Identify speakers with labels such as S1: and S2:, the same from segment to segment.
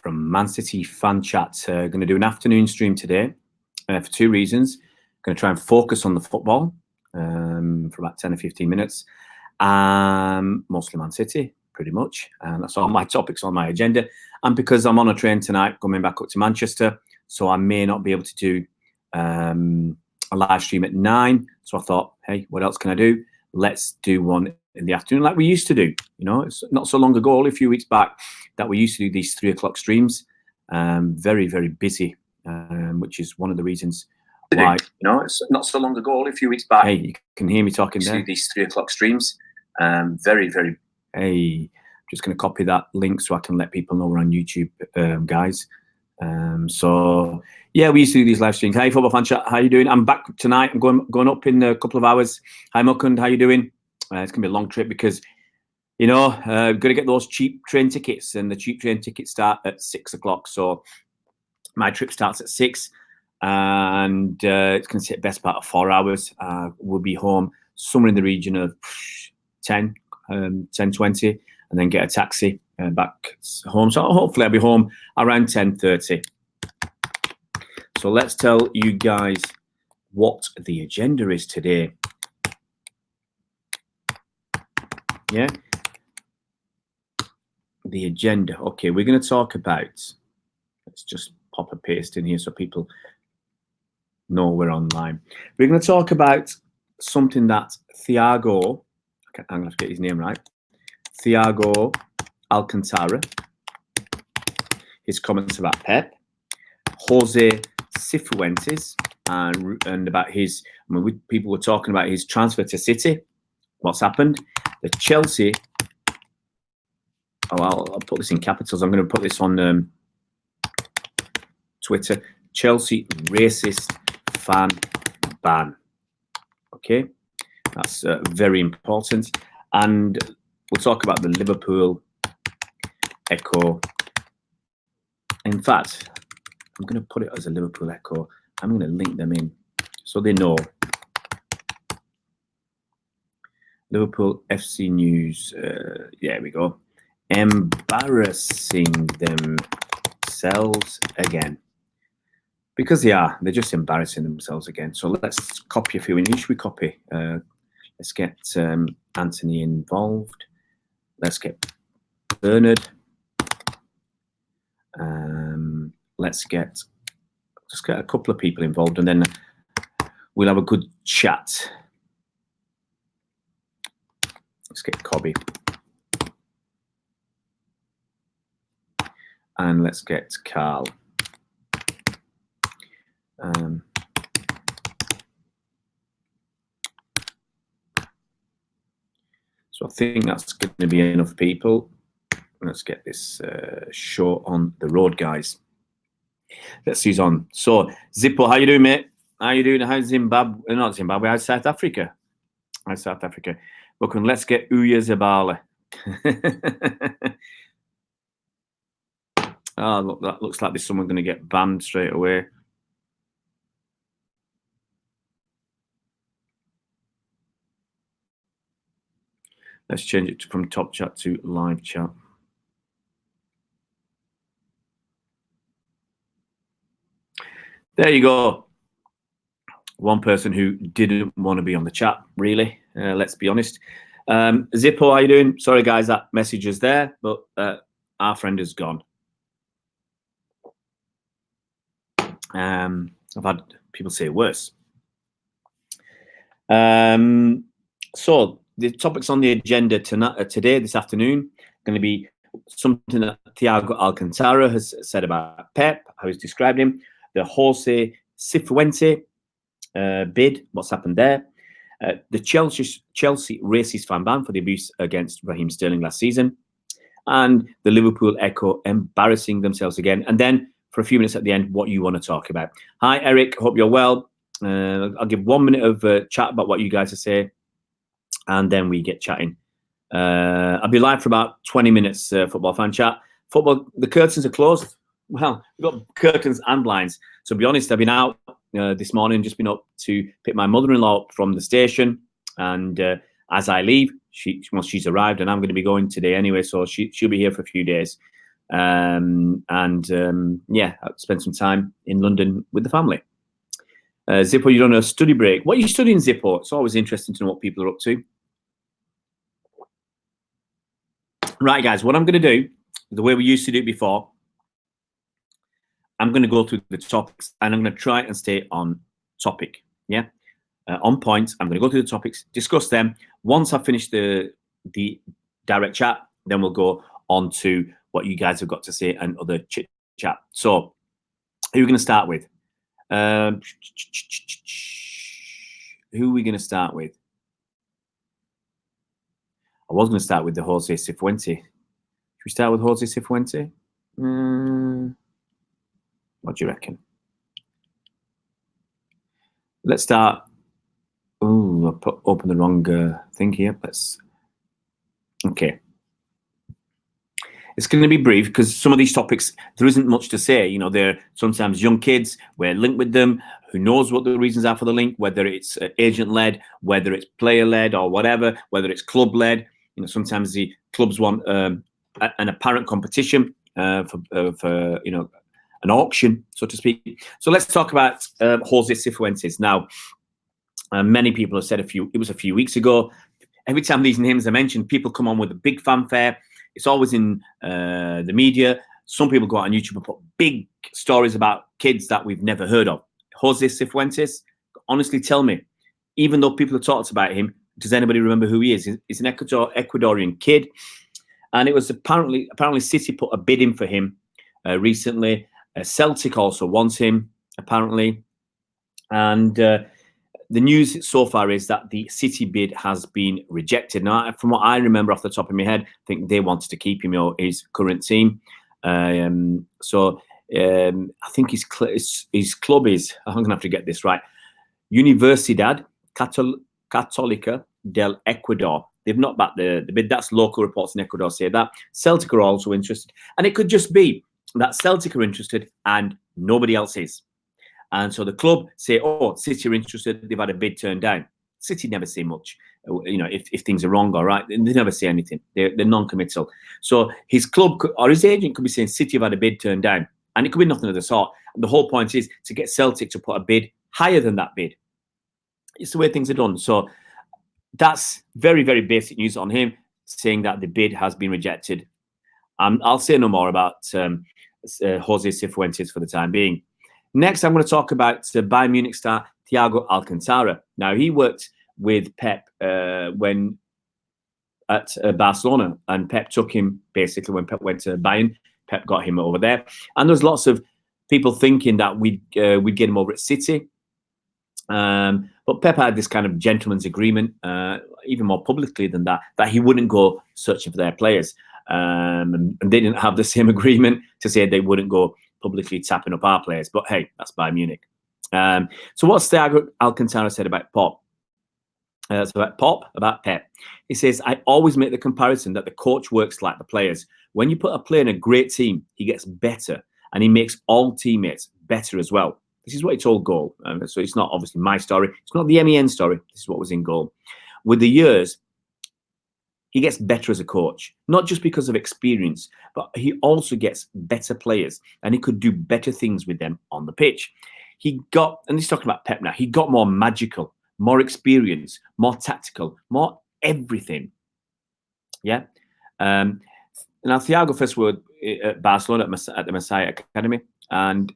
S1: from Man City Fan Chat. Going to do an afternoon stream today for two reasons. Going to try and focus on the football for about 10 or 15 minutes. Mostly Man City, pretty much. And that's all my topics on my agenda. And because I'm on a train tonight, coming back up to Manchester, so I may not be able to do a live stream at 9. So I thought, hey, what else can I do? Let's do one in the afternoon like we used to do. You know, it's not so long ago, only a few weeks back, that we used to do these 3 o'clock streams. Very, very busy, which is one of the reasons why. You know, it's not so long ago, only a few weeks back. Hey, you can hear me talking there. These 3 o'clock streams. Very, very. Hey, just going to copy that link so I can let people know we're on YouTube, guys. So yeah, we used to do these live streams. Hey, Football Fan Chat, how you doing? I'm back tonight. I'm going up in a couple of hours. Hi, Mukund, how you doing? It's gonna be a long trip because, you know, got to get those cheap train tickets, and the cheap train tickets start at 6 o'clock. So my trip starts at 6, and it's gonna take the best part of 4 hours. We'll be home somewhere in the region of 10:20, and then get a taxi back home. So hopefully I'll be home around 10:30. So let's tell you guys what the agenda is today. Yeah, the agenda. Okay, we're going to talk about, let's just pop a paste in here so people know we're online. We're going to talk about something that Thiago, I'm going to get his name right, Thiago Alcantara, his comments about Pep, Jose Cifuentes, and about his, people were talking about his transfer to City, what's happened. The Chelsea, I'll put this in capitals. I'm going to put this on Twitter. Chelsea racist fan ban. Okay, that's very important. And we'll talk about the Liverpool echo. In fact, I'm going to put it as a Liverpool echo. I'm going to link them in so they know. Liverpool FC News, there we go. Embarrassing themselves again. Because they're just embarrassing themselves again. So let's copy a few in. Who should we copy? Let's get Anthony involved. Let's get Bernard. Let's get a couple of people involved, and then we'll have a good chat. Let's get Cobby. And let's get Carl. So I think that's going to be enough people. Let's get this show on the road, guys. Let's see who's on. So, Zippo, how you doing, mate? How you doing? How's Zimbabwe? Not Zimbabwe, how's South Africa? How's South Africa? Look, and let's get Uya Zabala. Oh, look, that looks like there's someone going to get banned straight away. Let's change it from top chat to live chat. There you go. One person who didn't want to be on the chat, really. Let's be honest. Zippo, how you doing? Sorry, guys, that message is there, but our friend is gone. I've had people say worse. So the topics on the agenda today, this afternoon, going to be something that Thiago Alcantara has said about Pep, how he's described him, the Jose Cifuentes bid, what's happened there, the Chelsea racist fan ban for the abuse against Raheem Sterling last season, and the Liverpool echo embarrassing themselves again. And then for a few minutes at the end, what you want to talk about. Hi, Eric. Hope you're well. I'll give 1 minute of chat about what you guys are saying, and then we get chatting. I'll be live for about 20 minutes, Football Fan Chat. The curtains are closed. Well, we've got curtains and blinds. So to be honest, I've been out this morning, just been up to pick my mother-in-law up from the station. And as I leave, she's arrived, and I'm going to be going today anyway. So she'll be here for a few days. Yeah, I spent some time in London with the family. Zippo, you're on a study break. What are you studying, Zippo? It's always interesting to know what people are up to. Right, guys, what I'm going to do, the way we used to do it before, I'm going to go through the topics and I'm going to try and stay on topic. Yeah, on point. I'm going to go through the topics, discuss them. Once I've finished the direct chat, then we'll go on to what you guys have got to say and other chit chat. So, who are we going to start with? Who are we going to start with? I was going to start with the Jose Cifuentes. Should we start with Jose Cifuentes? What do you reckon? Let's start. Oh, I opened the wrong thing here. Okay. It's going to be brief because some of these topics, there isn't much to say. You know, they're sometimes young kids. We're linked with them. Who knows what the reasons are for the link, whether it's agent-led, whether it's player-led or whatever, whether it's club-led. You know, sometimes the clubs want an apparent competition for you know, an auction, so to speak. So let's talk about Jose Cifuentes. Now, many people have said it was a few weeks ago. Every time these names are mentioned, people come on with a big fanfare. It's always in the media. Some people go out on YouTube and put big stories about kids that we've never heard of. Jose Cifuentes, honestly tell me, even though people have talked about him, does anybody remember who he is? He's an Ecuadorian kid. And it was apparently City put a bid in for him recently. Celtic also wants him, apparently. And the news so far is that the City bid has been rejected. Now, from what I remember off the top of my head, I think they wanted to keep him in his current team. I think his club is, I'm going to have to get this right, Universidad Católica del Ecuador. They've not backed the bid. That's local reports in Ecuador say that. Celtic are also interested. And it could just be that Celtic are interested and nobody else is. And so the club say, oh, City are interested. They've had a bid turned down. City never say much, you know, if things are wrong or right. They never say anything. They're non-committal. So his club or his agent could be saying City have had a bid turned down. And it could be nothing of the sort. And the whole point is to get Celtic to put a bid higher than that bid. It's the way things are done. So that's very, very basic news on him, saying that the bid has been rejected. I'll say no more about Jose Cifuentes for the time being. Next, I'm going to talk about Bayern Munich star Thiago Alcantara. Now, he worked with Pep when at Barcelona, and Pep took him basically when Pep went to Bayern. Pep got him over there, and there's lots of people thinking that we'd get him over at City. But Pep had this kind of gentleman's agreement, even more publicly than that he wouldn't go searching for their players. And they didn't have the same agreement to say they wouldn't go publicly tapping up our players. But hey, that's Bayern Munich. So what's Thiago Alcantara said about about Pep? He says, I always make the comparison that the coach works like the players. When you put a player in a great team, he gets better and he makes all teammates better as well. This is what he told Goal. So it's not obviously my story. It's not the MEN story. This is what was in Goal. With the years, he gets better as a coach, not just because of experience, but he also gets better players and he could do better things with them on the pitch. He got, and he's talking about Pep now, he got more magical, more experience, more tactical, more everything. Yeah. Now, Thiago first worked at Barcelona at the Messiah Academy, and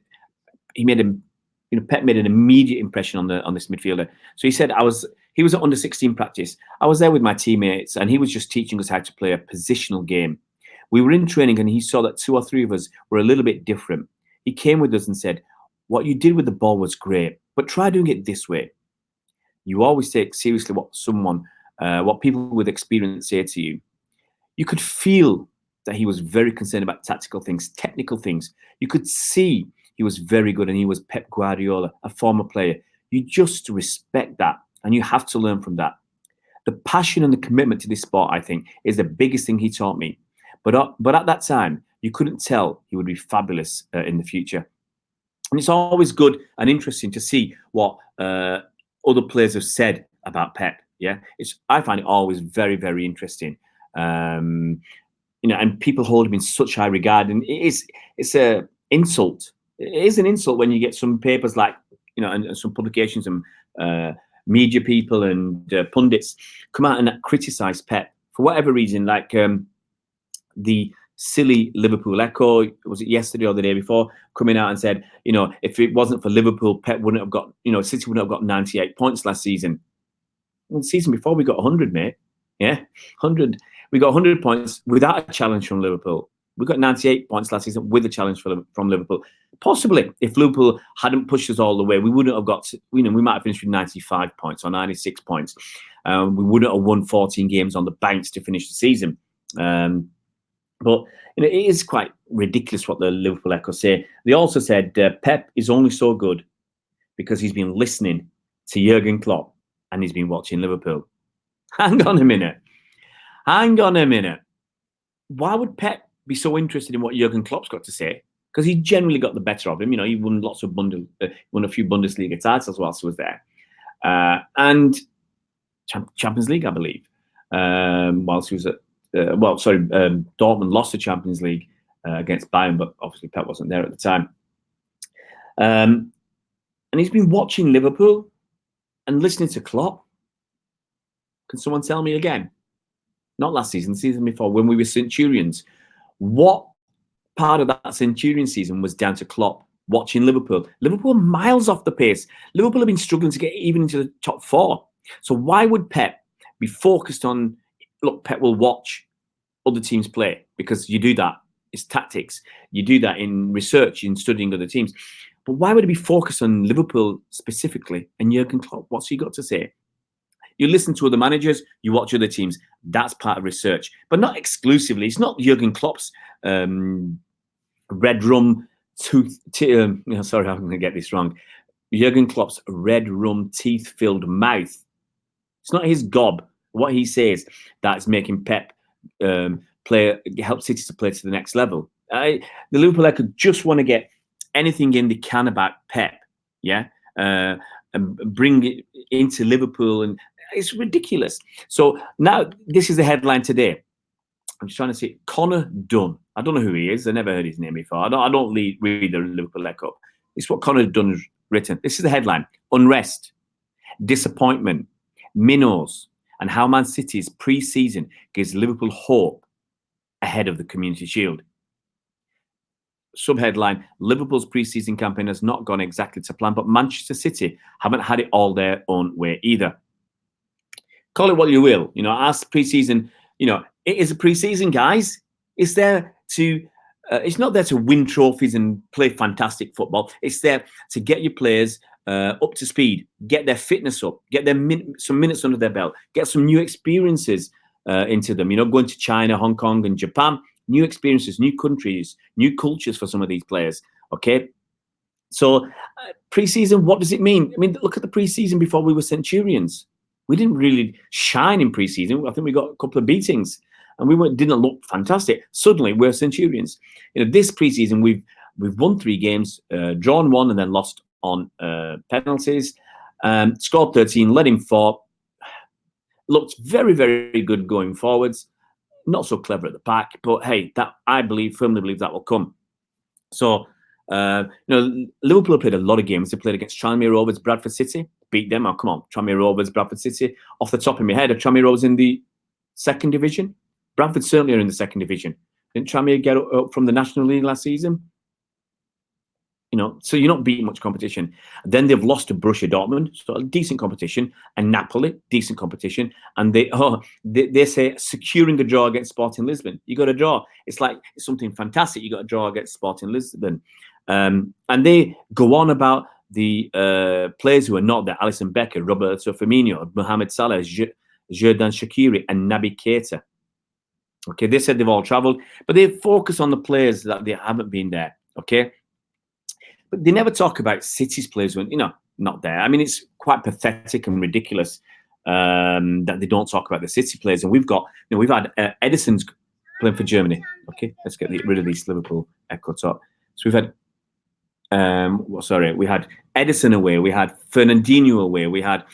S1: he made him, you know, Pep made an immediate impression on this midfielder. So he said, he was at under 16 practice. I was there with my teammates and he was just teaching us how to play a positional game. We were in training and he saw that 2 or 3 of us were a little bit different. He came with us and said, what you did with the ball was great, but try doing it this way. You always take seriously what people with experience say to you. You could feel that he was very concerned about tactical things, technical things. You could see he was very good and he was Pep Guardiola, a former player. You just respect that and you have to learn from that. The passion and the commitment to this sport, I think, is the biggest thing he taught me. But at that time, you couldn't tell he would be fabulous in the future. And it's always good and interesting to see what other players have said about Pep. Yeah, I find it always very, very interesting. and people hold him in such high regard, and it's a insult. It is an insult when you get some papers like, and some publications and media people and pundits come out and criticize Pep for whatever reason, like the silly Liverpool Echo, was it yesterday or the day before, coming out and said, if it wasn't for Liverpool, Pep wouldn't have got, City wouldn't have got 98 points last season. Well, the season before we got 100, mate. Yeah, 100. We got 100 points without a challenge from Liverpool. We got 98 points last season with a challenge from Liverpool. Possibly, if Liverpool hadn't pushed us all the way, we wouldn't have got, we might have finished with 95 points or 96 points. We wouldn't have won 14 games on the banks to finish the season. But it is quite ridiculous what the Liverpool Echo say. They also said Pep is only so good because he's been listening to Jurgen Klopp and he's been watching Liverpool. Hang on a minute. Why would Pep be so interested in what Jurgen Klopp's got to say? Because he generally got the better of him. He won lots of won a few Bundesliga titles whilst he was there, and Champions League, I believe, whilst he was at. Dortmund lost the Champions League against Bayern, but obviously Pep wasn't there at the time. And he's been watching Liverpool and listening to Klopp. Can someone tell me again? Not last season, the season before, when we were Centurions. What part of that Centurion season was down to Klopp watching Liverpool? Liverpool miles off the pace. Liverpool have been struggling to get even into the top 4. So why would Pep be focused on, look, Pep will watch other teams play because you do that. It's tactics. You do that in research, in studying other teams. But why would he be focused on Liverpool specifically and Jurgen Klopp? What's he got to say? You listen to other managers, you watch other teams. That's part of research, but not exclusively. It's not Jurgen Klopp's red rum tooth. Sorry, I'm going to get this wrong. Jurgen Klopp's red rum teeth-filled mouth. It's not his gob. What he says that's making Pep help City to play to the next level. The Liverpool Echo just want to get anything in they can about Pep, and bring it into Liverpool, and it's ridiculous. So now this is the headline today. I'm just trying to see Connor Dunn. I don't know who he is. I never heard his name before. I don't read the Liverpool Echo. It's what Connor Dunn has written. This is the headline: unrest, disappointment, minnows, and how Man City's pre-season gives Liverpool hope ahead of the Community Shield. Subheadline: Liverpool's pre-season campaign has not gone exactly to plan, but Manchester City haven't had it all their own way either. Call it what you will. As pre-season, it is a pre-season, guys. It's there to, it's not there to win trophies and play fantastic football. It's there to get your players up to speed, get their fitness up, get them some minutes under their belt, get some new experiences into them. Going to China, Hong Kong, and Japan, new experiences, new countries, new cultures for some of these players. Okay, so pre-season, what does it mean? I mean, look at the pre-season before we were Centurions. We didn't really shine in pre-season. I think we got a couple of beatings, and we didn't look fantastic. Suddenly, we're Centurions. This pre-season, we've won 3 games, drawn 1, and then lost on penalties. Scored 13, led in 4. Looked very, very good going forwards. Not so clever at the back, but hey, that I firmly believe that will come. So, Liverpool played a lot of games. They played against Tranmere Rovers, Bradford City, beat them. Oh, come on, Tranmere Rovers, Bradford City. Off the top of my head, are Tranmere Rovers in the 2nd division? Bradford certainly are in the 2nd division. Didn't Tranmere get up from the National League last season? So you're not beating much competition. Then they've lost to Borussia Dortmund, so a decent competition, and Napoli, decent competition. And they say securing a draw against Sporting Lisbon. You got to draw. It's like something fantastic. You got to draw against Sporting Lisbon, and they go on about the players who are not there: Alisson Becker, Roberto Firmino, Mohamed Salah, Xherdan Shaqiri, and Naby Keita. Okay, they said they've all travelled, but they focus on the players that they haven't been there. Okay. But they never talk about City's players when, not there. I mean, it's quite pathetic and ridiculous that they don't talk about the City players. And we've had Edison's playing for Germany. Okay, let's get rid of these Liverpool Echo talk. So we've had, we had Edison away. We had Fernandinho away. We had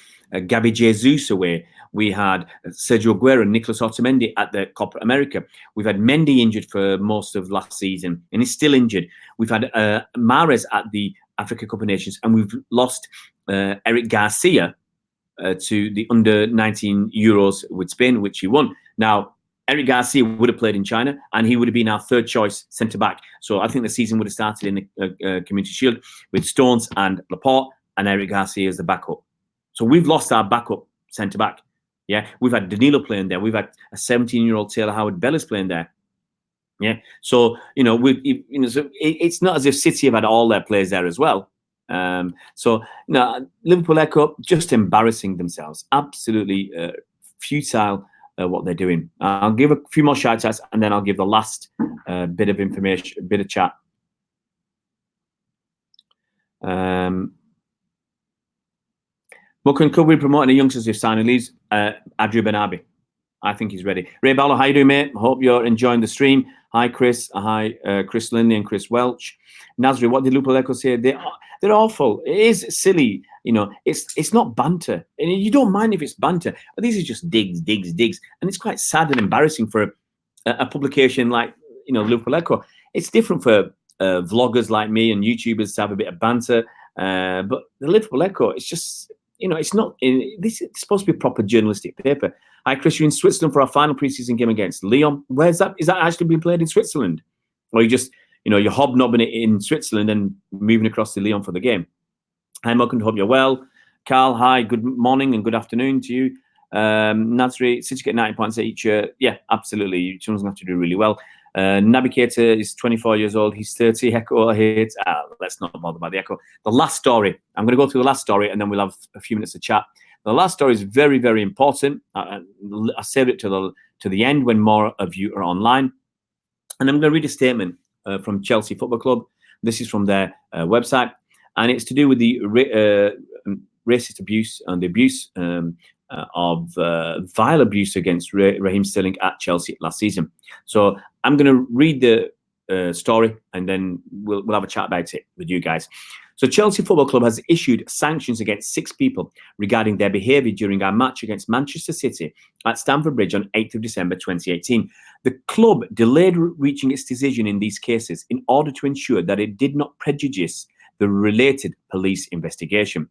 S1: Gabby Jesus away. We had Sergio Aguero and Nicolas Otamendi at the Copa America. We've had Mendy injured for most of last season, and he's still injured. We've had Mahrez at the Africa Cup of Nations, and we've lost Eric Garcia to the under-19 Euros with Spain, which he won. Now, Eric Garcia would have played in China, and he would have been our third choice centre-back. So I think the season would have started in the Community Shield with Stones and Laporte and Eric Garcia as the backup. So we've lost our backup centre-back. Yeah, we've had Danilo playing there. We've had a 17-year-old Taylor Howard-Bellis playing there. Yeah, so so it's not as if City have had all their players there as well. So no, Liverpool Echo just embarrassing themselves. Absolutely futile what they're doing. I'll give a few more shout outs and then I'll give the last bit of information, bit of chat. Could we promote any youngsters if signing leaves? Adrian Benabi. I think he's ready. Ray Ballo, how you doing, mate? Hope you're enjoying the stream. Hi, Chris. Hi, Chris Lindley and Chris Welch. Nasri, what did Liverpool Echo say? They're awful. It is silly. It's not banter. And you don't mind if it's banter. But these are just digs. And it's quite sad and embarrassing for a publication like, Liverpool Echo. It's different for vloggers like me and YouTubers to have a bit of banter. But the Liverpool Echo, it's just, it's not. This is supposed to be a proper journalistic paper. Hi, Chris, you're in Switzerland for our final preseason game against Lyon. Where's that? Is that actually being played in Switzerland? Or you just, you're hobnobbing it in Switzerland and moving across to Lyon for the game? Hi, Malcolm, hope you're well. Carl, hi, good morning and good afternoon to you. Nasri, City get 90 points each year. Yeah, absolutely. Someone's going to have to do really well. Navigator is 24 years old. He's 30. Echo hates. Let's not bother about the Echo. The last story. I'm going to go through the last story and then we'll have a few minutes of chat. The last story is very, very important. I saved it to the end when more of you are online. And I'm going to read a statement from Chelsea Football Club. This is from their website. And it's to do with the racist abuse and the abuse of vile abuse against Raheem Sterling at Chelsea last season. So I'm going to read the story and then we'll have a chat about it with you guys. So Chelsea Football Club has issued sanctions against 6 people regarding their behaviour during our match against Manchester City at Stamford Bridge on 8th of December 2018. The club delayed reaching its decision in these cases in order to ensure that it did not prejudice the related police investigation.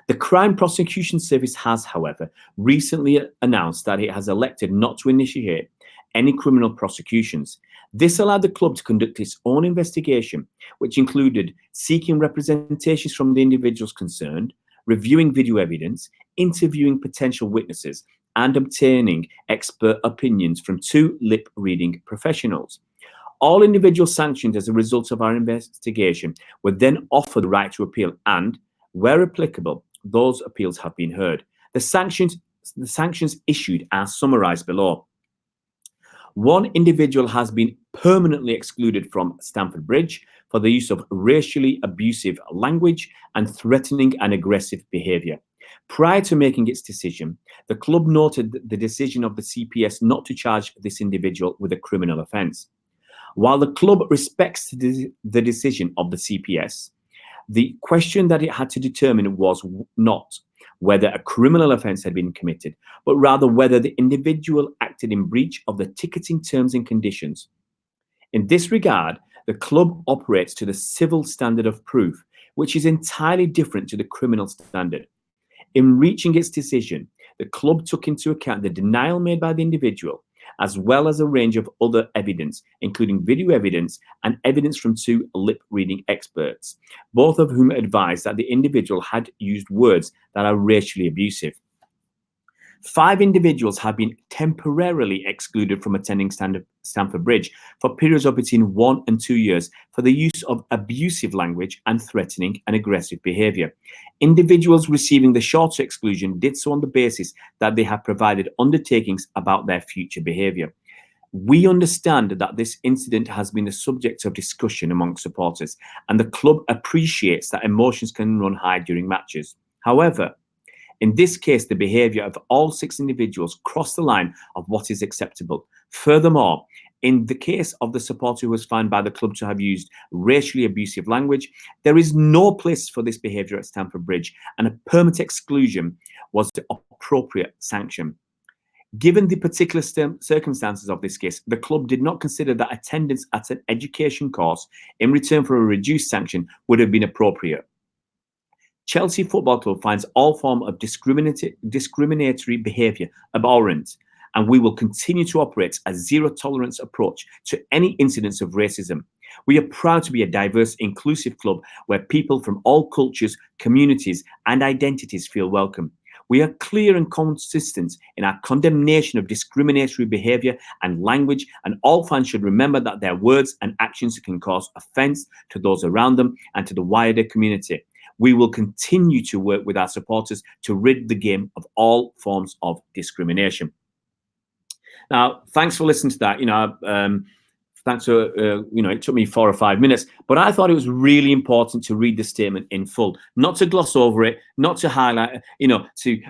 S1: The Crime Prosecution Service has, however, recently announced that it has elected not to initiate any criminal prosecutions. This allowed the club to conduct its own investigation, which included seeking representations from the individuals concerned, reviewing video evidence, interviewing potential witnesses, and obtaining expert opinions from 2 lip-reading professionals. All individuals sanctioned as a result of our investigation were then offered the right to appeal and, where applicable, those appeals have been heard. The sanctions issued are summarised below. 1 individual has been permanently excluded from Stamford Bridge for the use of racially abusive language and threatening and aggressive behaviour. Prior to making its decision, the club noted the decision of the CPS not to charge this individual with a criminal offence. While the club respects the decision of the CPS, the question that it had to determine was not whether a criminal offence had been committed, but rather whether the individual acted in breach of the ticketing terms and conditions. In this regard, the club operates to the civil standard of proof, which is entirely different to the criminal standard. In reaching its decision, the club took into account the denial made by the individual, as well as a range of other evidence, including video evidence and evidence from 2 lip-reading experts, both of whom advised that the individual had used words that are racially abusive. 5 individuals have been temporarily excluded from attending Stamford Bridge for periods of between 1 and 2 years for the use of abusive language and threatening and aggressive behaviour. Individuals receiving the shorter exclusion did so on the basis that they have provided undertakings about their future behaviour. We understand that this incident has been the subject of discussion among supporters, and the club appreciates that emotions can run high during matches. However, in this case, the behaviour of all 6 individuals crossed the line of what is acceptable. Furthermore, In the case of the supporter who was found by the club to have used racially abusive language, there is no place for this behaviour at Stamford Bridge, and a permanent exclusion was the appropriate sanction. Given the particular circumstances of this case, the club did not consider that attendance at an education course in return for a reduced sanction would have been appropriate. Chelsea Football Club finds all form of discriminatory behaviour abhorrent, and we will continue to operate a zero-tolerance approach to any incidents of racism. We are proud to be a diverse, inclusive club where people from all cultures, communities, and identities feel welcome. We are clear and consistent in our condemnation of discriminatory behaviour and language, and all fans should remember that their words and actions can cause offence to those around them and to the wider community. We will continue to work with our supporters to rid the game of all forms of discrimination. Now, thanks for listening to that. Thanks for, it took me 4 or 5 minutes, but I thought it was really important to read the statement in full, not to gloss over it, not to highlight, to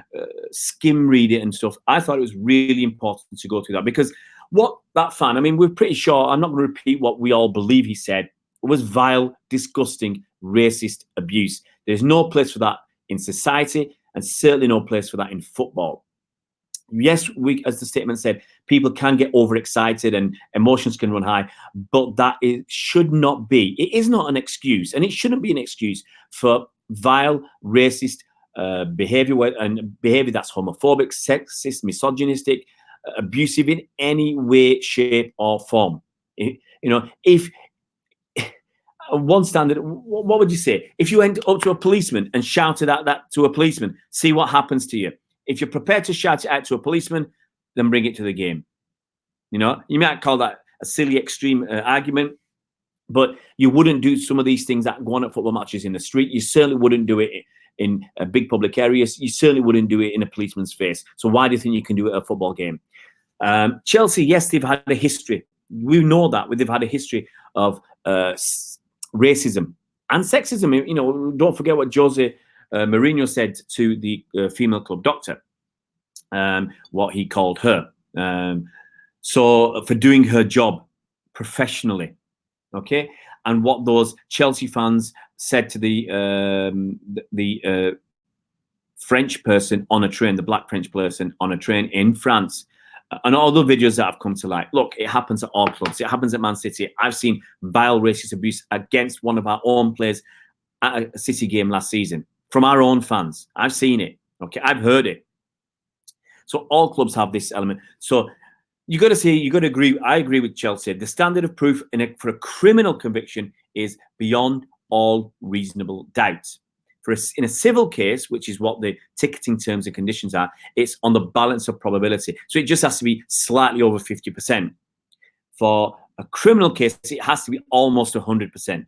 S1: skim read it and stuff. I thought it was really important to go through that, because what that fan, we're pretty sure, I'm not going to repeat what we all believe he said, it was vile, disgusting, racist abuse. There's no place for that in society, and certainly no place for that in football. Yes, as the statement said, people can get overexcited and emotions can run high, but should not be. It is not an excuse, and it shouldn't be an excuse for vile, racist behavior and behavior that's homophobic, sexist, misogynistic, abusive in any way, shape, or form. If one standard, what would you say? If you went up to a policeman and shouted at that to a policeman, see what happens to you. If you're prepared to shout it out to a policeman, then bring it to the game. You might call that a silly extreme argument, but you wouldn't do some of these things that go on at football matches in the street. You certainly wouldn't do it in big public areas. You certainly wouldn't do it in a policeman's face. So why do you think you can do it at a football game? Chelsea, yes, they've had a history. We know that. They've had a history of racism and sexism. Don't forget what Jose Mourinho said to the female club doctor, what he called her. So for doing her job professionally, okay, and what those Chelsea fans said to the French person on a train, the black French person on a train in France, and all the videos that have come to light. Look, it happens at all clubs. It happens at Man City. I've seen vile racist abuse against one of our own players at a City game last season from our own fans. I've seen it. Okay, I've heard it. So all clubs have this element. So you got to agree. I agree with Chelsea. The standard of proof for a criminal conviction is beyond all reasonable doubt. In a civil case, which is what the ticketing terms and conditions are, it's on the balance of probability. So it just has to be slightly over 50%. For a criminal case, it has to be almost 100%.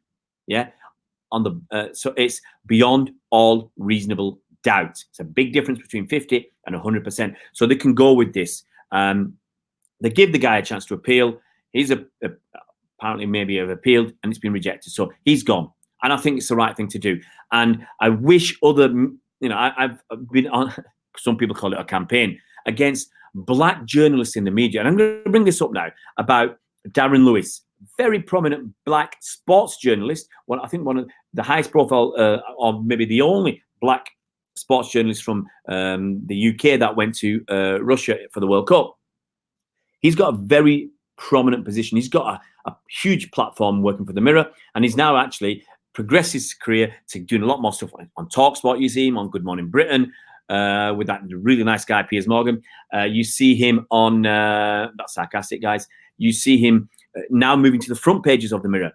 S1: Yeah. So it's beyond all reasonable doubt. It's a big difference between 50 and 100%. So they can go with this. They give the guy a chance to appeal. He's apparently maybe have appealed and it's been rejected. So he's gone. And I think it's the right thing to do. And I wish I've been on, some people call it a campaign, against black journalists in the media. And I'm going to bring this up now about Darren Lewis, very prominent black sports journalist. Well, I think one of the highest profile, or maybe the only black sports journalist from the UK that went to Russia for the World Cup. He's got a very prominent position. He's got a huge platform working for the Mirror, and he's now actually progressed his career to doing a lot more stuff on TalkSport. You see him on Good Morning Britain with that really nice guy, Piers Morgan. You see him on, that's sarcastic, guys. You see him now moving to the front pages of the Mirror.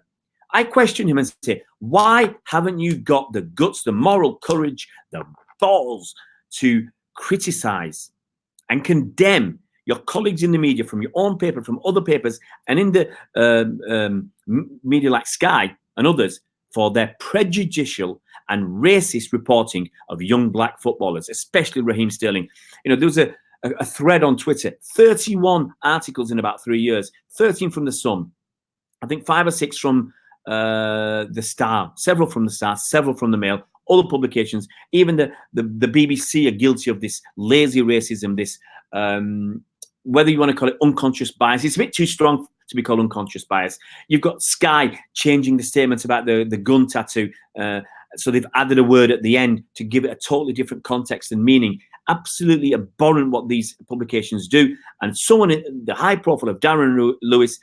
S1: I question him and say, why haven't you got the guts, the moral courage, the balls to criticize and condemn your colleagues in the media, from your own paper, from other papers, and in the media like Sky and others, for their prejudicial and racist reporting of young black footballers, especially Raheem Sterling? There was a thread on Twitter, 31 articles in about 3 years, 13 from The Sun, I think 5 or 6 from The Star, several from The Star, several from The Mail, other publications. Even the BBC are guilty of this lazy racism, this whether you want to call it unconscious bias, it's a bit too strong to be called unconscious bias. You've got Sky changing the statements about the gun tattoo. So they've added a word at the end to give it a totally different context and meaning. Absolutely abhorrent what these publications do. And someone in the high profile of Darren Lewis,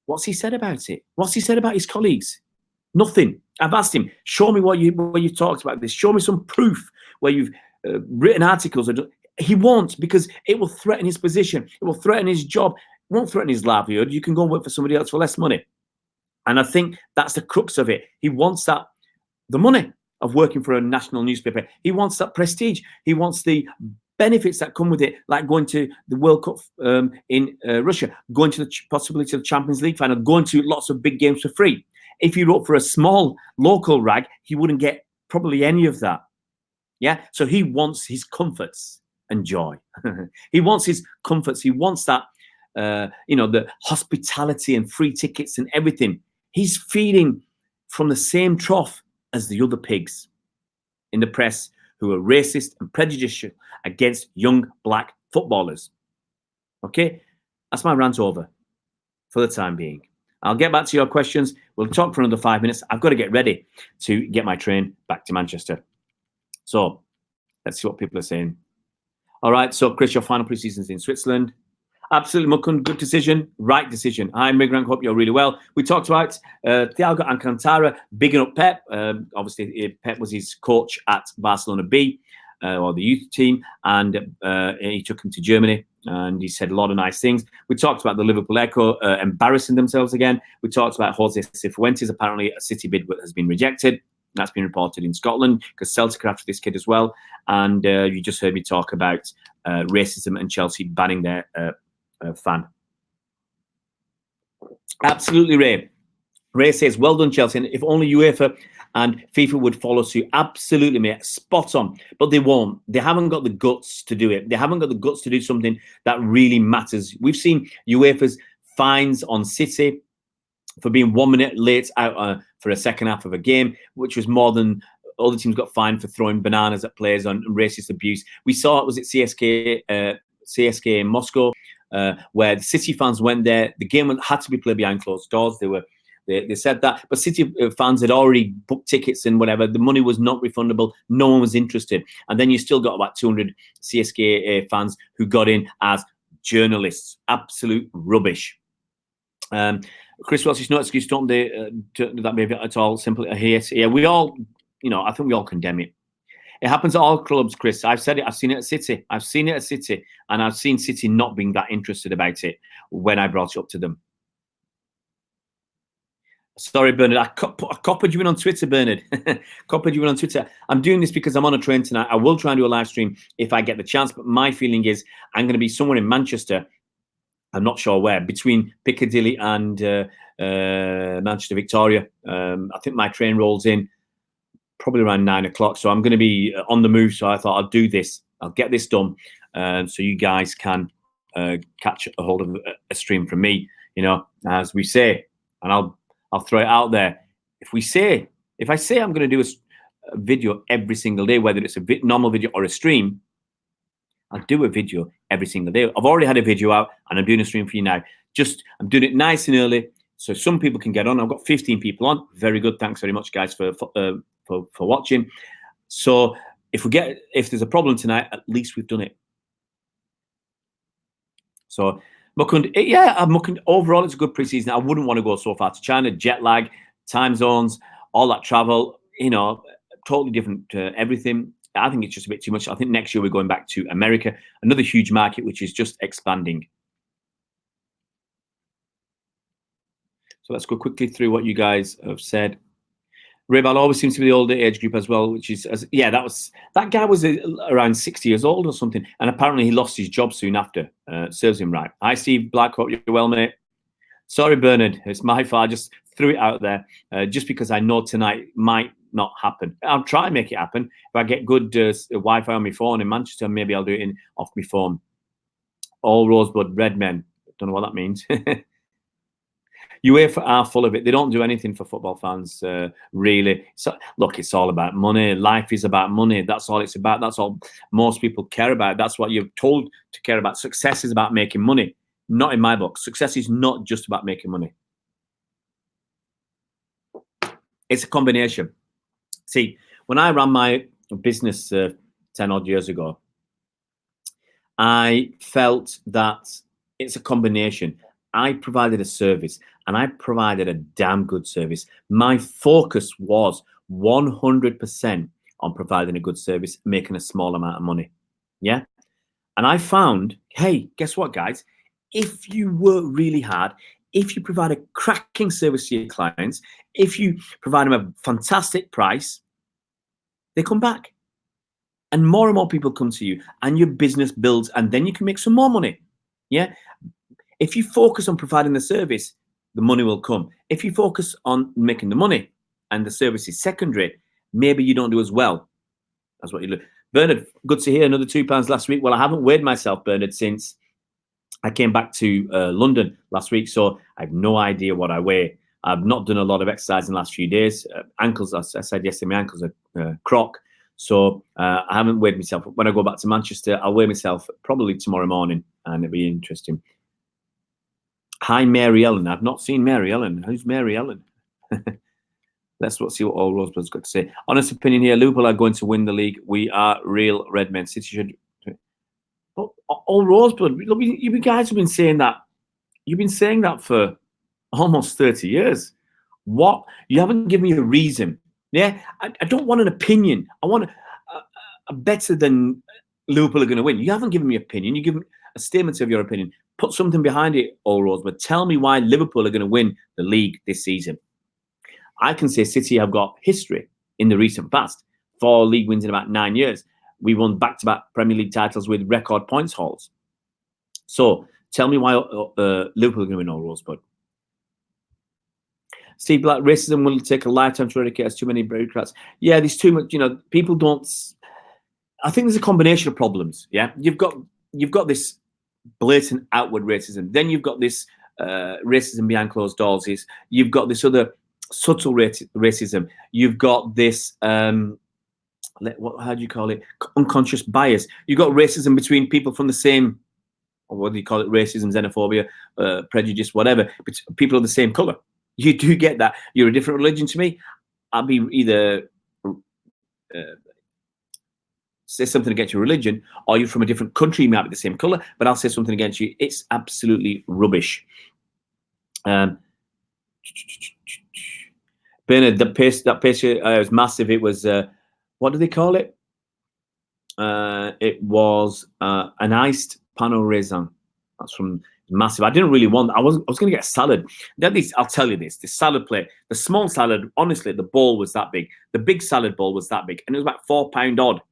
S1: what's he said about it? What's he said about his colleagues? Nothing. I've asked him, show me where you've talked about this. Show me some proof where you've written articles. He won't, because it will threaten his position. It will threaten his job. It won't threaten his livelihood. You can go and work for somebody else for less money. And I think that's the crux of it. He wants that, the money of working for a national newspaper. He wants that prestige. He wants the benefits that come with it, like going to the World Cup in Russia, going to possibly to the Champions League final, going to lots of big games for free. If he wrote for a small local rag, he wouldn't get probably any of that. Yeah, so he wants his comforts and joy. He wants his comforts. He wants that, the hospitality and free tickets and everything. He's feeding from the same trough as the other pigs in the press who are racist and prejudicial against young black footballers. Okay, that's my rant over for the time being. I'll get back to your questions. We'll talk for another 5 minutes. I've got to get ready to get my train back to Manchester. So let's see what people are saying. All right, so Chris, your final pre-season's in Switzerland. Absolutely, Mukund, good decision, right decision. Hi, Migrant, hope you're really well. We talked about Thiago Alcantara bigging up Pep. Obviously, Pep was his coach at Barcelona B, or the youth team, and he took him to Germany, and he said a lot of nice things. We talked about the Liverpool Echo embarrassing themselves again. We talked about Jose Cifuentes. Apparently, a City bid has been rejected. That's been reported in Scotland because Celtic are after this kid as well. And you just heard me talk about racism and Chelsea banning their fan. Absolutely, Ray. Ray says, well done, Chelsea. And if only UEFA and FIFA would follow suit. Absolutely, mate. Spot on. But they won't. They haven't got the guts to do it. They haven't got the guts to do something that really matters. We've seen UEFA's fines on City for being 1 minute late out for a second half of a game, which was more than other teams got fined for throwing bananas at players on racist abuse. We saw it was at CSK in Moscow, where the City fans went there. The game had to be played behind closed doors. They said that, but City fans had already booked tickets and whatever. The money was not refundable. No one was interested. And then you still got about 200 CSK fans who got in as journalists. Absolute rubbish. Chris Welsh, it's no excuse. Don't do that behavior at all. Simply a hate. Yeah, we all, I think we all condemn it. It happens at all clubs, Chris. I've said it. I've seen it at City. And I've seen City not being that interested about it when I brought it up to them. Sorry, Bernard. I copied you in on Twitter, Bernard. Copied you in on Twitter. I'm doing this because I'm on a train tonight. I will try and do a live stream if I get the chance. But my feeling is I'm going to be somewhere in Manchester. I'm not sure where, between Piccadilly and Manchester Victoria. I think my train rolls in probably around 9 o'clock. So I'm going to be on the move. So I thought I'll do this. I'll get this done so you guys can catch a hold of a stream from me, as we say. And I'll throw it out there. If I say I'm going to do a video every single day, whether it's a normal video or a stream, I'll do a video every single day. I've already had a video out and I'm doing a stream for you now. I'm doing it nice and early so some people can get on. I've got 15 people on. Very good. Thanks very much, guys, for watching. So if there's a problem tonight, at least we've done it. So Mukund, Mukund, overall, it's a good preseason. I wouldn't want to go so far to China. Jet lag, time zones, all that travel, totally different everything. I think it's just a bit too much. I think next year we're going back to America, another huge market, which is just expanding. So let's go quickly through what you guys have said. Raybal always seems to be the older age group as well, which is, that guy was around 60 years old or something. And apparently he lost his job soon after. Serves him right. Hi, Steve Black. Hope you're well, mate. Sorry, Bernard. It's my fault. I just threw it out there just because I know tonight might not happen. I'll try and make it happen. If I get good Wi-Fi on my phone in Manchester, maybe I'll do it off my phone. All rosebud red men. Don't know what that means. UEFA are full of it. They don't do anything for football fans, really. So, look, it's all about money. Life is about money. That's all it's about. That's all most people care about. That's what you're told to care about. Success is about making money. Not in my book. Success is not just about making money. It's a combination. See, when I ran my business 10 odd years ago, I felt that it's a combination. I provided a service, and I provided a damn good service. My focus was 100% on providing a good service, making a small amount of money. Yeah. And I found, hey, guess what, guys? If you work really hard, if you provide a cracking service to your clients, if you provide them a fantastic price, they come back. And more people come to you, and your business builds, and then you can make some more money. Yeah. If you focus on providing the service, the money will come. If you focus on making the money and the service is secondary, maybe you don't do as well as what you do. Bernard, good to hear. Another £2 last week. Well, I haven't weighed myself, Bernard, since I came back to London last week, so I have no idea what I weigh. I've not done a lot of exercise in the last few days. Ankles, as I said yesterday, my ankles are croc. So I haven't weighed myself. When I go back to Manchester, I'll weigh myself probably tomorrow morning, and it'll be interesting. Hi, Mary Ellen. I've not seen Mary Ellen. Who's Mary Ellen? Let's see what all Rosebud's got to say. Honest opinion here, Liverpool are going to win the league. We are real red men. City should... All Rosebud, look, you guys have been saying that. You've been saying that for almost 30 years. What? You haven't given me a reason. Yeah? I don't want an opinion. I want a better than Liverpool are going to win. You haven't given me an opinion. You give me a statement of your opinion. Put something behind it, all Rosebud. Tell me why Liverpool are going to win the league this season. I can say City have got history in the recent past. 4 league wins in about 9 years. We won back-to-back Premier League titles with record points hauls. So tell me why Liverpool are going to win, all Rosebud. Steve Black, racism will take a lifetime to eradicate as too many bureaucrats. Yeah, there's too much, people don't... I think there's a combination of problems, yeah? You've got this blatant outward racism. Then you've got this racism behind closed doors. You've got this other subtle racism. You've got this, how do you call it? Unconscious bias. You've got racism between people from the same, or what do you call it? Racism, xenophobia, prejudice, whatever. But people of the same color. You do get that. You're a different religion to me. I'll be either say something against your religion, or you're from a different country, you might be the same color, but I'll say something against you. It's absolutely rubbish. Bernard, that pace was massive. It was, what do they call it? It was an iced pain au raisin. That's from massive. I didn't really want. I was going to get a salad. At least I'll tell you this: the salad plate, the small salad. Honestly, the bowl was that big. The big salad bowl was that big, and it was about £4 odd.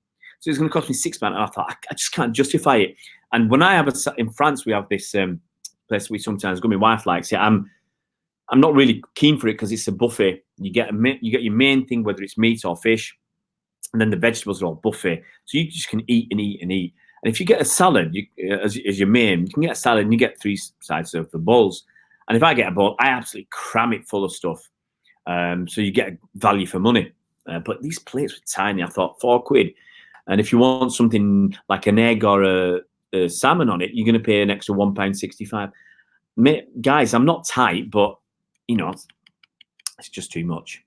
S1: So it's going to cost me £6. And I thought I just can't justify it. And when I have in France, we have this place we sometimes go. My wife likes it. I'm not really keen for it because it's a buffet. You get your main thing, whether it's meat or fish, and then the vegetables are all buffet. So you just can eat and eat and eat. And if you get a salad as your main, you can get a salad and you get 3 sides of the bowls. And if I get a bowl, I absolutely cram it full of stuff. So you get value for money. But these plates were tiny. I thought £4. And if you want something like an egg or a salmon on it, you're going to pay an extra £1.65. Guys, I'm not tight, but it's just too much.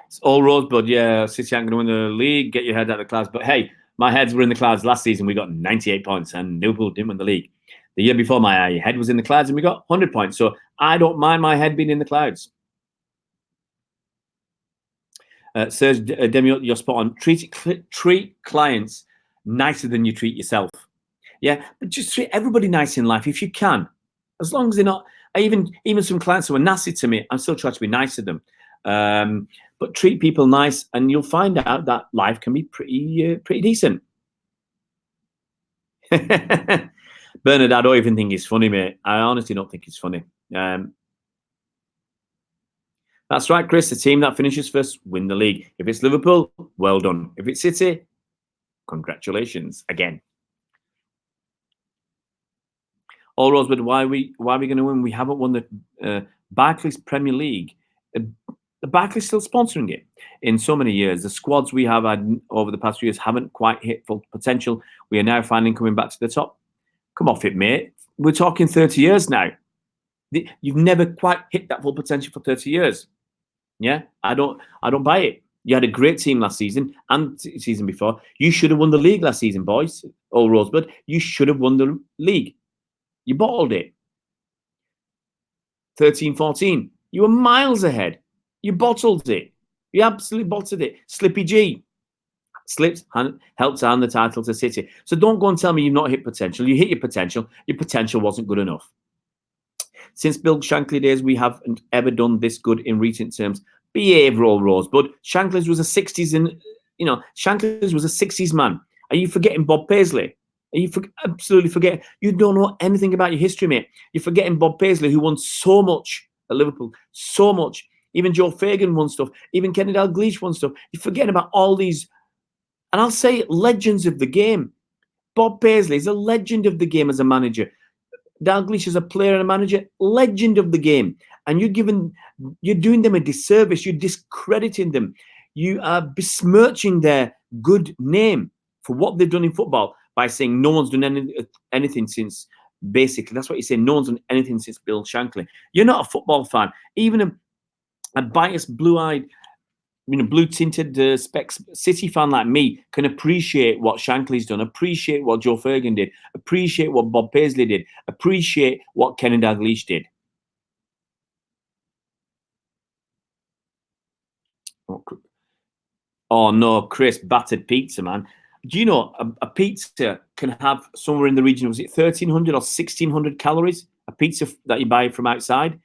S1: It's all Rosebud. Yeah, City aren't going to win the league. Get your head out of the clouds. But hey, my heads were in the clouds last season. We got 98 points, and Liverpool didn't win the league. The year before, my head was in the clouds, and we got 100 points. So I don't mind my head being in the clouds. Serge Demi, you're spot on. Treat clients nicer than you treat yourself. Yeah, but just treat everybody nice in life if you can, as long as they're not. Even some clients who are nasty to me, I'm still trying to be nice to them. But treat people nice, and you'll find out that life can be pretty decent. Bernard, I don't even think it's funny, mate. I honestly don't think it's funny. That's right, Chris. The team that finishes first win the league. If it's Liverpool, well done. If it's City, congratulations again. Oh, Rosebud, why are we going to win? We haven't won the Barclays Premier League. The Barclays still sponsoring it in so many years. The squads we have had over the past few years haven't quite hit full potential. We are now finally coming back to the top. Come off it, mate. We're talking 30 years now. You've never quite hit that full potential for 30 years. Yeah, I don't buy it. You had a great team last season and season before. You should have won the league last season, boys. Oh, Rosebud, you should have won the league. You bottled it. 13-14. You were miles ahead. You bottled it. You absolutely bottled it. Slippy G slipped and helped hand the title to City. So don't go and tell me you've not hit potential. You hit your potential. Your potential wasn't good enough. Since Bill Shankly days, we haven't ever done this good in recent terms. Behavioural Rosebud. Shankly's was a 60s and Shankly's was a 60s man. Are you forgetting Bob Paisley? Are you absolutely forgetting? You don't know anything about your history, mate. You're forgetting Bob Paisley, who won so much at Liverpool, so much. Even Joe Fagan won stuff. Even Kenny Dalglish won stuff. You're forgetting about all these, and I'll say it, legends of the game. Bob Paisley is a legend of the game as a manager. Dalglish is a player and a manager, legend of the game. And you're doing them a disservice. You're discrediting them. You are besmirching their good name for what they've done in football by saying no one's done anything since, basically. That's what you're saying. No one's done anything since Bill Shankly. You're not a football fan. Even a biased, blue-eyed, blue-tinted specs City fan like me can appreciate what Shankly's done, appreciate what Joe Fagan did, appreciate what Bob Paisley did, appreciate what Kenny Dalglish did. Oh no, Chris, battered pizza, man. Do you know a pizza can have somewhere in the region, was it 1,300 or 1,600 calories? A pizza that you buy from outside?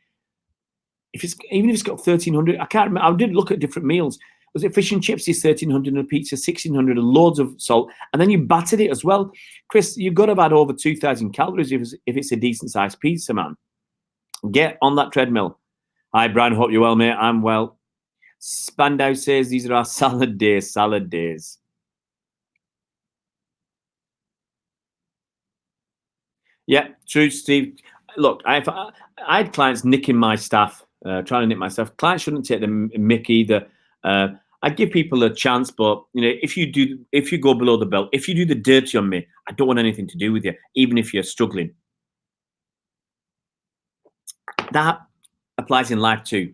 S1: Even if it's got 1,300, I can't remember. I did look at different meals. Was it fish and chips is 1,300 and a pizza 1,600 and loads of salt, and then you battered it as well. Chris, you've got to have had over 2,000 calories if it's a decent sized pizza, man. Get on that treadmill. Hi, Brian. Hope you're well, mate. I'm well. Spandau says these are our salad days. Salad days. Yeah, true, Steve. Look, I had clients nicking my stuff. Trying to nick myself. Clients shouldn't take the mick either. I give people a chance, but if you go below the belt, if you do the dirty on me, I don't want anything to do with you, even if you're struggling. That applies in life too.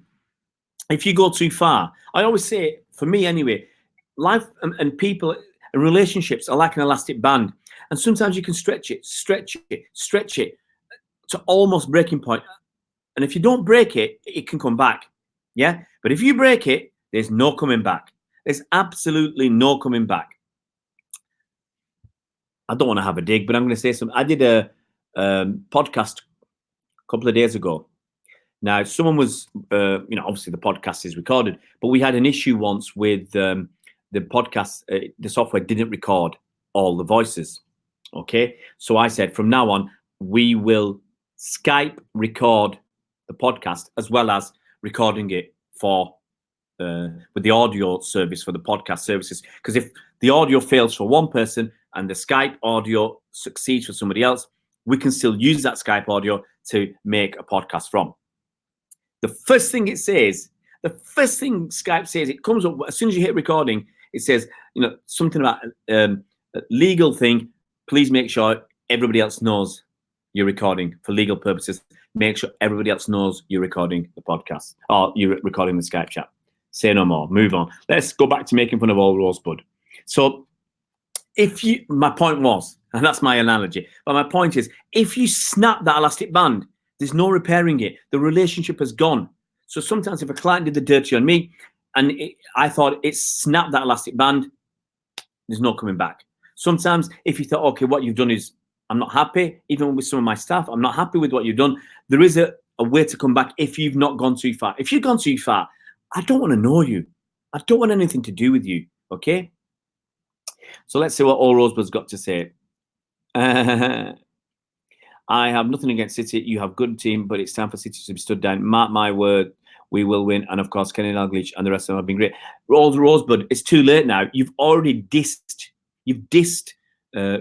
S1: If you go too far, I always say, for me anyway, life and people and relationships are like an elastic band, and sometimes you can stretch it to almost breaking point. And if you don't break it, it can come back. Yeah. But if you break it, there's no coming back. There's absolutely no coming back. I don't want to have a dig, but I'm going to say something. I did a podcast a couple of days ago. Now, someone was, obviously the podcast is recorded, but we had an issue once with the podcast. The software didn't record all the voices. Okay. So I said, from now on, we will Skype record the podcast as well as recording it for with the audio service for the podcast services. Because if the audio fails for one person and the Skype audio succeeds for somebody else, we can still use that Skype audio to make a podcast from. The first thing it says, the first thing Skype says, it comes up as soon as you hit recording, it says, something about a legal thing. Please make sure everybody else knows you're recording for legal purposes. Make sure everybody else knows you're recording the podcast or you're recording the Skype chat. Say no more. Move on. Let's go back to making fun of all Rosebud. So my point was, and that's my analogy, but my point is, if you snap that elastic band, there's no repairing it. The relationship has gone. So sometimes if a client did the dirty on me and I thought it snapped that elastic band, there's no coming back. Sometimes if you thought, okay, what you've done is, I'm not happy, even with some of my staff, I'm not happy with what you've done, there is a way to come back if you've not gone too far. If you've gone too far, I don't want to know you. I don't want anything to do with you, okay? So let's see what All Rosebud's got to say. I have nothing against City. You have a good team, but it's time for City to be stood down. Mark my word, we will win. And of course, Kenny Dalglish and the rest of them have been great. Rosebud, it's too late now. You've already dissed. You've dissed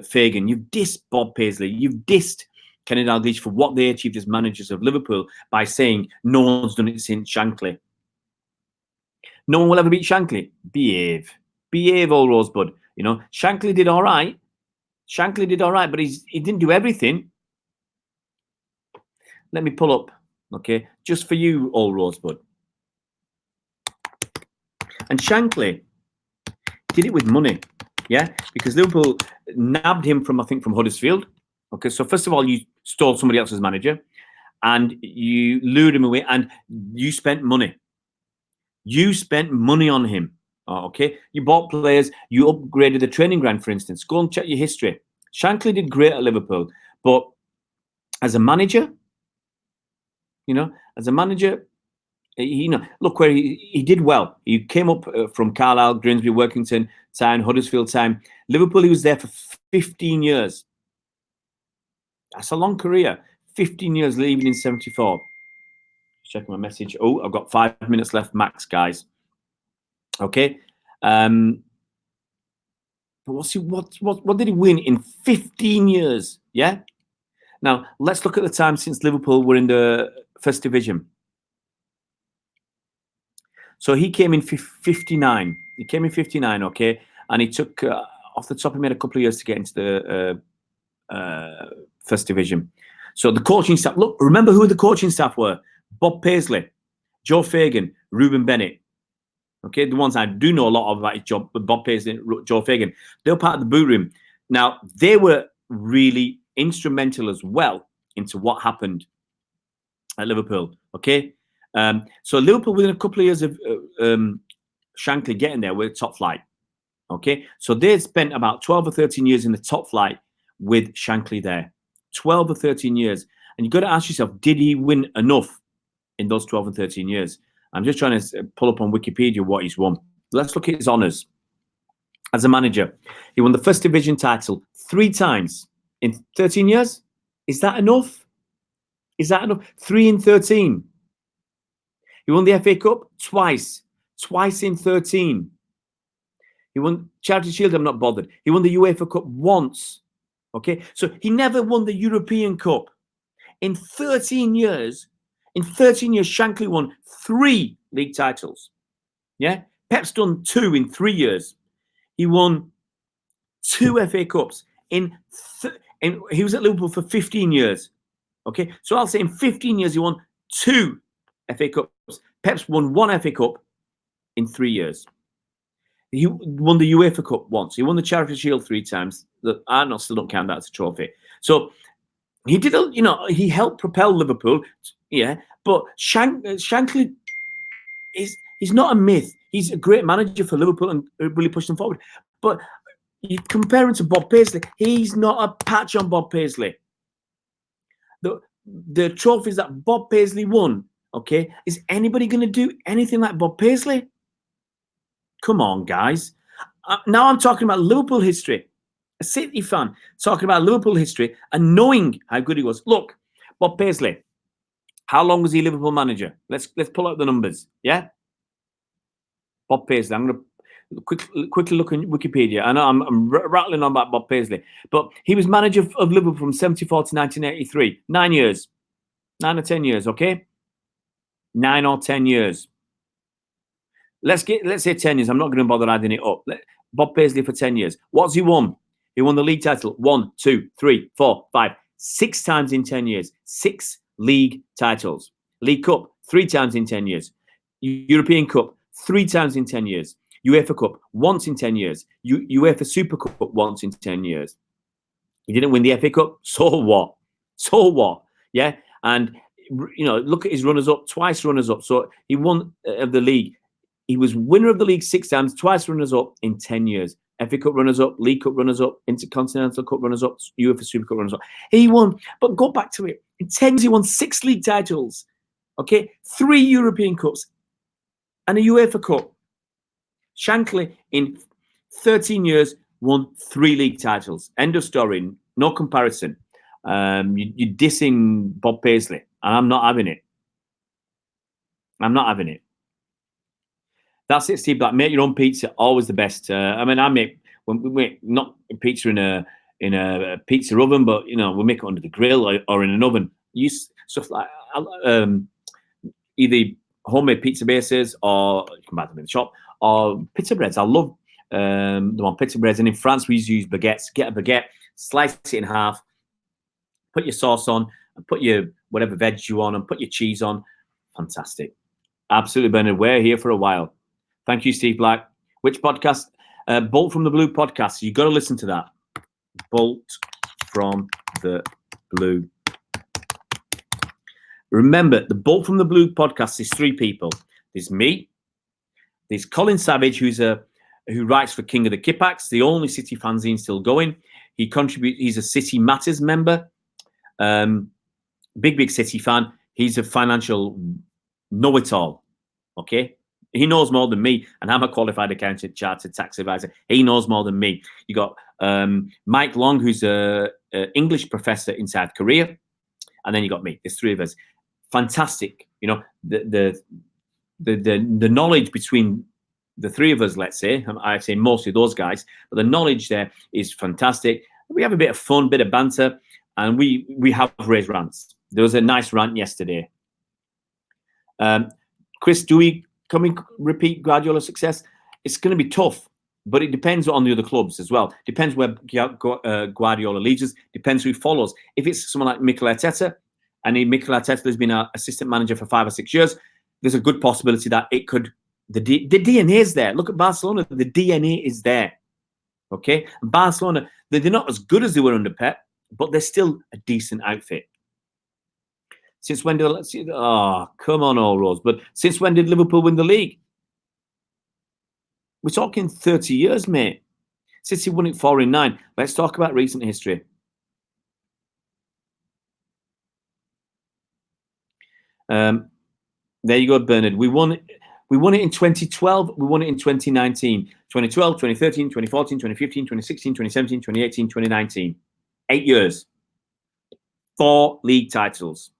S1: Fagan. You've dissed Bob Paisley. You've dissed Kenny Dalglish for what they achieved as managers of Liverpool by saying no one's done it since Shankly. No one will ever beat Shankly. Behave, old Rosebud. You know, Shankly did all right. Shankly did all right, but he didn't do everything. Let me pull up, okay, just for you, old Rosebud. And Shankly did it with money, yeah, because Liverpool nabbed him from, I think, from Huddersfield. Okay, so first of all, you stole somebody else's manager, and you lured him away, and you spent money. You spent money on him. Okay, you bought players, you upgraded the training ground, for instance. Go and check your history. Shankly did great at Liverpool, but as a manager, you know, look where he did well. He came up from Carlisle, Grimsby, Workington Town, Huddersfield Town. Liverpool, he was there for 15 years. That's a long career. 15 years, leaving in 74. Checking my message. Oh, I've got 5 minutes left max, guys. Okay. But what did he win in 15 years? Yeah. Now, let's look at the time since Liverpool were in the first division. So he came in 59. He came in 59, okay? And he took, off the top, he made a couple of years to get into the first division. So the coaching staff, look, remember who the coaching staff were? Bob Paisley, Joe Fagan, Ruben Bennett. Okay, the ones I do know a lot of about his job, but Bob Paisley, Joe Fagan, they were part of the boot room. Now, they were really instrumental as well into what happened at Liverpool, okay? So Liverpool, within a couple of years of Shankly getting there, were top flight, okay? So they spent about 12 or 13 years in the top flight with Shankly there. 12 or 13 years. And you've got to ask yourself, did he win enough in those 12 and 13 years? I'm just trying to pull up on Wikipedia what he's won. Let's look at his honours. As a manager, he won the first division title 3 times in 13 years. Is that enough? Is that enough? 3 in 13. He won the FA Cup twice in 13. He won Charity Shield, I'm not bothered. He won the UEFA Cup once. Okay, so he never won the European Cup. In 13 years, Shankly won 3 league titles. Yeah, Pep's done 2 in 3 years. He won 2 FA Cups and he was at Liverpool for 15 years. Okay, so I'll say in 15 years he won 2 FA Cups. Pep's won 1 FA Cup in 3 years. He won the UEFA Cup once. He won the Charity Shield 3 times. I still don't count that as a trophy. So he did, he helped propel Liverpool, yeah. But Shankly he's not a myth. He's a great manager for Liverpool and really pushed them forward. But you compare him to Bob Paisley, he's not a patch on Bob Paisley. The trophies that Bob Paisley won, okay, is anybody going to do anything like Bob Paisley? Come on, guys. Now I'm talking about Liverpool history. A City fan talking about Liverpool history and knowing how good he was. Look, Bob Paisley, how long was he Liverpool manager? Let's pull out the numbers. Yeah, Bob Paisley. I'm going to quickly look in Wikipedia. I know I'm rattling on about Bob Paisley, but he was manager of Liverpool from 74 to 1983. 9 years, 9 or 10 years. Okay, 9 or 10 years. Let's say 10 years. I'm not going to bother adding it up. Bob Paisley for 10 years. What's he won? He won the league title 1, 2, 3, 4, 5, 6 times in 10 years. 6 league titles. League Cup 3 times in 10 years. European Cup 3 times in 10 years. UEFA Cup once in 10 years. UEFA Super Cup once in 10 years. He didn't win the FA Cup. So what? So what? Yeah. And look at his runners-up. Twice runners-up. So he won of the league. He was winner of the league 6 times, twice runners-up in 10 years. FA Cup runners-up, League Cup runners-up, Intercontinental Cup runners-up, UEFA Super Cup runners-up. He won, but go back to it. In 10 years, he won 6 league titles, okay? 3 European Cups and a UEFA Cup. Shankly, in 13 years, won 3 league titles. End of story. No comparison. You're dissing Bob Paisley, and I'm not having it. I'm not having it. That's it, Steve Black. Make your own pizza, always the best. I mean, I make when we make not pizza in a in a pizza oven, but we'll make it under the grill or in an oven. Use stuff like either homemade pizza bases, or you can buy them in the shop, or pizza breads. I love them on pizza breads. And in France, we use baguettes. Get a baguette, slice it in half, put your sauce on, and put your whatever veg you want, and put your cheese on. Fantastic. Absolutely, Bernard. We're here for a while. Thank you, Steve Black. Which podcast? Bolt from the Blue podcast. You got to listen to that. Bolt from the Blue. Remember, the Bolt from the Blue podcast is 3 people. There's me. There's Colin Savage, who writes for King of the Kippax, the only City fanzine still going. He's a City Matters member. Big City fan. He's a financial know-it-all. Okay? He knows more than me, and I'm a qualified accountant, chartered tax advisor. He knows more than me. You got Mike Long, who's a English professor in South Korea, and then you got me. There's 3 of us. Fantastic. The knowledge between the 3 of us, let's say, I say mostly those guys, but the knowledge there is fantastic. We have a bit of fun, bit of banter, and we have raised rants. There was a nice rant yesterday. Chris, can we repeat Guardiola success? It's going to be tough, but it depends on the other clubs as well. Depends where Guardiola leads us. Depends who follows. If it's someone like Mikel Arteta, and Mikel Arteta has been an assistant manager for 5 or 6 years, there's a good possibility that it could. The DNA is there. Look at Barcelona. The DNA is there. Okay, and Barcelona, they're not as good as they were under Pep, but they're still a decent outfit. Since when did come on, all Rose? But since when did Liverpool win the league? We're talking 30 years, mate. City won it 4 in 9. Let's talk about recent history. There you go, Bernard. We won it in 2012. We won it in 2019. 2012, 2013, 2014, 2015, 2016, 2017, 2018, 2019. 8 years. 4 league titles.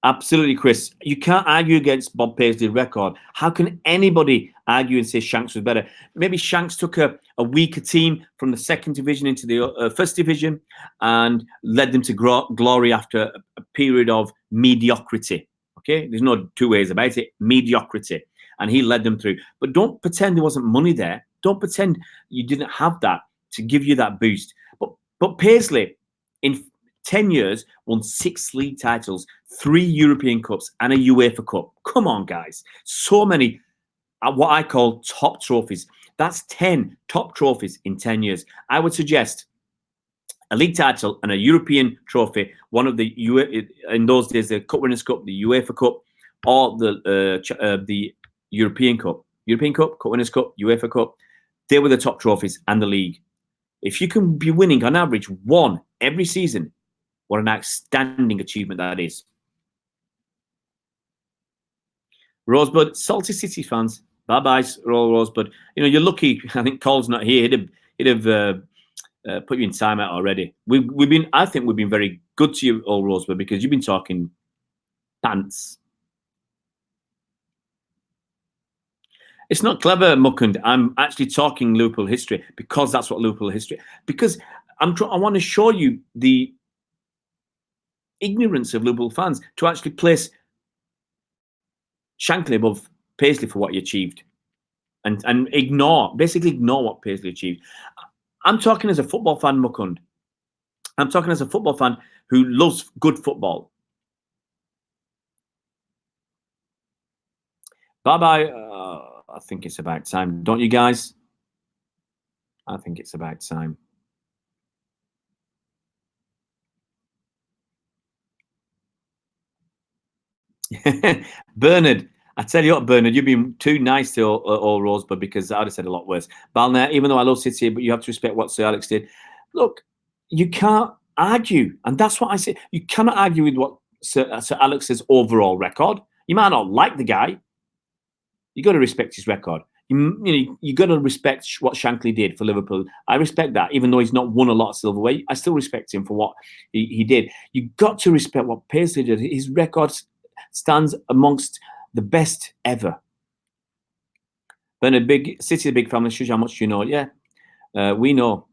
S1: Absolutely, Chris. You can't argue against Bob Paisley's record. How can anybody argue and say Shanks was better? Maybe Shanks took a weaker team from the 2nd division into the 1st division and led them to glory after a period of mediocrity. Okay? There's no 2 ways about it. Mediocrity. And he led them through. But don't pretend there wasn't money there. Don't pretend you didn't have that to give you that boost. But Paisley, in 10 years, won 6 league titles, 3 European Cups, and a UEFA Cup. Come on, guys. So many, what I call top trophies. That's 10 top trophies in 10 years. I would suggest a league title and a European trophy, one of the, in those days, the Cup Winners' Cup, the UEFA Cup, or the European Cup. European Cup, Cup Winners' Cup, UEFA Cup. They were the top trophies and the league. If you can be winning on average 1 every season, what an outstanding achievement that is. Rosebud, Salty City fans, bye-bye, Rosebud. You're lucky. I think Cole's not here. He'd have put you in timeout already. I think we've been very good to you, all Rosebud, because you've been talking pants. It's not clever, Mukund. I'm actually talking Liverpool history because that's what Liverpool history. Because I want to show you the ignorance of Liverpool fans to actually place Shankly above Paisley for what he achieved, and basically ignore what Paisley achieved. I'm talking as a football fan, Mukund. I'm talking as a football fan who loves good football. Bye-bye. I think it's about time, don't you guys? I think it's about time. Bernard, I tell you what, Bernard, you've been too nice to all Rosebud, because I'd have said a lot worse. Balner, even though I love City, but you have to respect what Sir Alex did. Look, you can't argue, and that's what I say. You cannot argue with what Sir Alex's overall record. You might not like the guy. You got to respect his record. You got to respect what Shankly did for Liverpool. I respect that, even though he's not won a lot of silverware. I still respect him for what he did. You got to respect what Paisley did. His record stands amongst the best ever. Bernard, big City, a big family. Shows you how much you know. Yeah, we know.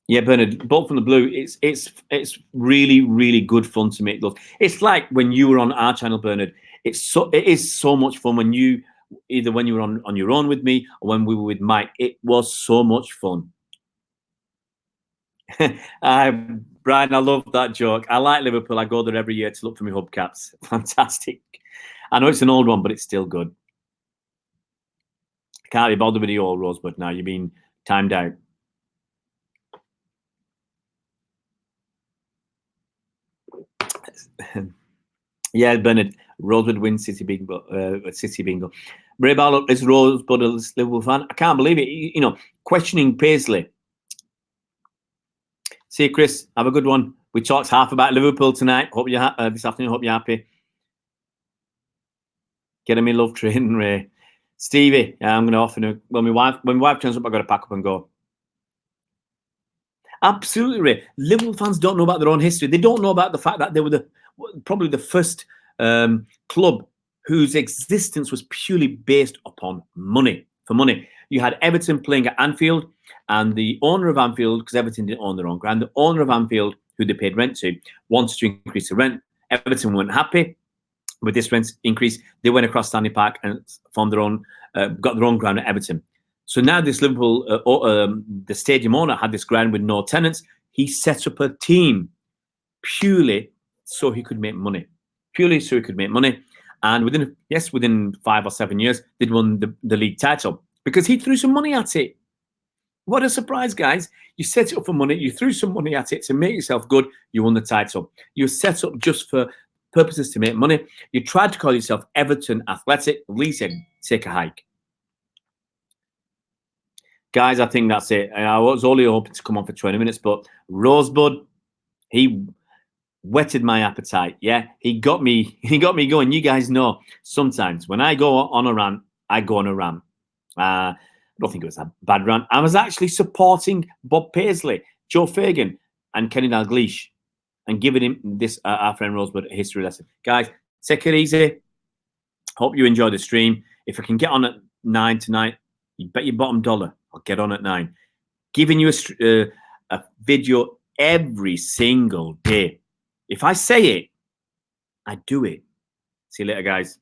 S1: Yeah, Bernard, bolt from the blue. It's really really good fun to make those. It's like when you were on our channel, Bernard. It is so much fun when you either when you were on your own with me or when we were with Mike. It was so much fun. Brian, I love that joke. I like Liverpool. I go there every year to look for my hubcaps. Fantastic. I know it's an old one, but it's still good. Can't be bothered with the old Rosebud now. You've been timed out. Yeah, Bernard. Rosebud wins City Bingo. City Bingo. Ray Barlow is Rosebud a Liverpool fan. I can't believe it. You know, questioning Paisley. See you, Chris. Have a good one. We talked half about Liverpool tonight. Hope you're this afternoon. Hope you're happy. Get me love train, Ray. Stevie, I'm going to offer when my wife turns up, I've got to pack up and go. Absolutely, Ray. Liverpool fans don't know about their own history. They don't know about the fact that they were probably the first club whose existence was purely based upon money. For money, you had Everton playing at Anfield, and the owner of Anfield, because Everton didn't own their own ground, the owner of Anfield, who they paid rent to, wanted to increase the rent. Everton weren't happy with this rent increase. They went across Stanley Park and formed their own, got their own ground at Everton. So now this Liverpool, the stadium owner had this ground with no tenants. He set up a team purely so he could make money. Purely so he could make money. And within 5 or 7 years, they'd won the league title because he threw some money at it. What a surprise, guys. You set it up for money. You threw some money at it to make yourself good. You won the title. You were set up just for purposes to make money. You tried to call yourself Everton Athletic. Lee said, take a hike. Guys, I think that's it. I was only hoping to come on for 20 minutes, but Rosebud, he whetted my appetite. Yeah, he got me going. You guys know sometimes when I go on a rant, I go on a rant. I don't think it was a bad rant. I was actually supporting Bob Paisley, Joe Fagan, and Kenny Dalglish, and giving him this our friend Rosebud a history lesson. Guys, take it easy. Hope you enjoy the stream. If I can get on at 9 tonight, you bet your bottom dollar I'll get on at 9. Giving you a video every single day. If I say it, I do it. See you later, guys.